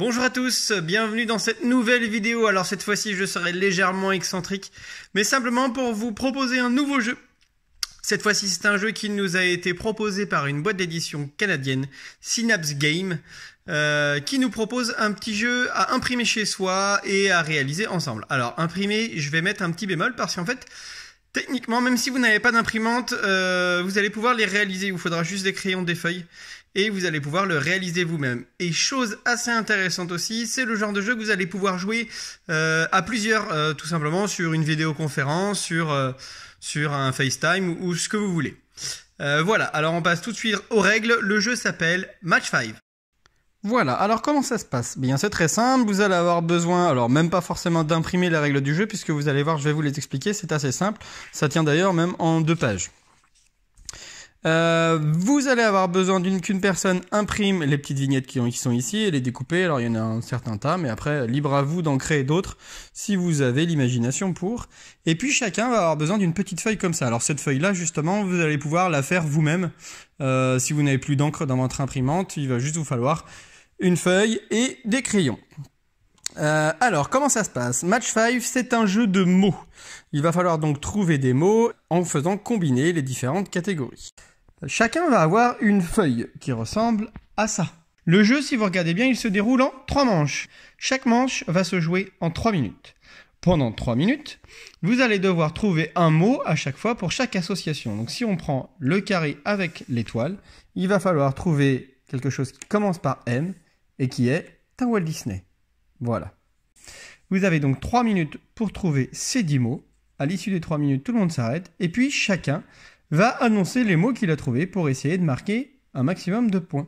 Bonjour à tous, bienvenue dans cette nouvelle vidéo. Alors cette fois-ci je serai légèrement excentrique, mais simplement pour vous proposer un nouveau jeu. Cette fois-ci c'est un jeu qui nous a été proposé par une boîte d'édition canadienne, Synapse Games, qui nous propose un petit jeu à imprimer chez soi et à réaliser ensemble. Alors imprimer, je vais mettre un petit bémol parce qu'en fait, techniquement, même si vous n'avez pas d'imprimante, vous allez pouvoir les réaliser. Il vous faudra juste des crayons, des feuilles. Et vous allez pouvoir le réaliser vous-même. Et chose assez intéressante aussi, c'est le genre de jeu que vous allez pouvoir jouer à plusieurs, tout simplement sur une vidéoconférence, sur un FaceTime ou ce que vous voulez. Voilà, alors on passe tout de suite aux règles. Le jeu s'appelle Match 5. Voilà, alors comment ça se passe? Bien, c'est très simple, vous allez avoir besoin, alors même pas forcément d'imprimer les règles du jeu, puisque vous allez voir, je vais vous les expliquer, c'est assez simple. Ça tient d'ailleurs même en 2 pages. Vous allez avoir besoin qu'une personne imprime les petites vignettes qui sont ici et les découper. Alors il y en a un certain tas, mais après libre à vous d'en créer d'autres si vous avez l'imagination pour. Et puis chacun va avoir besoin d'une petite feuille comme ça. Alors cette feuille là justement vous allez pouvoir la faire vous-même. Si vous n'avez plus d'encre dans votre imprimante, il va juste vous falloir une feuille et des crayons. Alors, comment ça se passe? Match 5, c'est un jeu de mots. Il va falloir donc trouver des mots en faisant combiner les différentes catégories. Chacun va avoir une feuille qui ressemble à ça. Le jeu, si vous regardez bien, il se déroule en 3 manches. Chaque manche va se jouer en 3 minutes. Pendant 3 minutes, vous allez devoir trouver un mot à chaque fois pour chaque association. Donc si on prend le carré avec l'étoile, il va falloir trouver quelque chose qui commence par M et qui est un Walt Disney. Voilà. Vous avez donc 3 minutes pour trouver ces 10 mots. À l'issue des 3 minutes, tout le monde s'arrête. Et puis, chacun va annoncer les mots qu'il a trouvés pour essayer de marquer un maximum de points.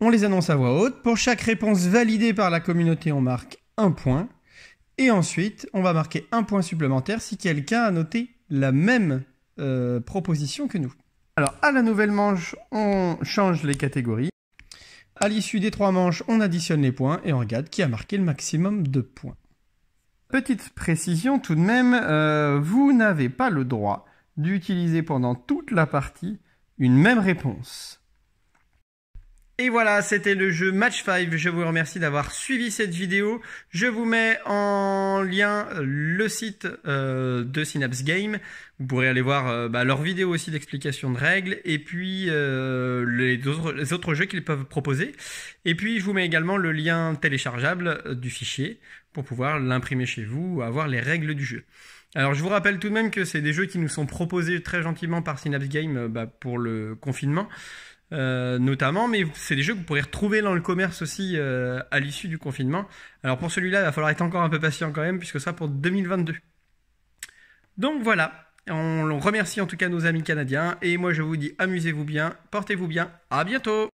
On les annonce à voix haute. Pour chaque réponse validée par la communauté, on marque 1 point. Et ensuite, on va marquer 1 point supplémentaire si quelqu'un a noté la même proposition que nous. Alors, à la nouvelle manche, on change les catégories. À l'issue des 3 manches, on additionne les points et on regarde qui a marqué le maximum de points. Petite précision tout de même, vous n'avez pas le droit d'utiliser pendant toute la partie une même réponse. Et voilà, c'était le jeu Match 5. Je vous remercie d'avoir suivi cette vidéo. Je vous mets en lien le site de Synapse Games. Vous pourrez aller voir leurs vidéos aussi d'explication de règles et puis les autres jeux qu'ils peuvent proposer. Et puis je vous mets également le lien téléchargeable du fichier pour pouvoir l'imprimer chez vous ou avoir les règles du jeu. Alors je vous rappelle tout de même que c'est des jeux qui nous sont proposés très gentiment par Synapse Games pour le confinement. Notamment, mais c'est des jeux que vous pourrez retrouver dans le commerce aussi à l'issue du confinement. Alors pour celui-là, il va falloir être encore un peu patient quand même, puisque ça sera pour 2022. Donc voilà, on remercie en tout cas nos amis canadiens, et moi je vous dis amusez-vous bien, portez-vous bien, à bientôt!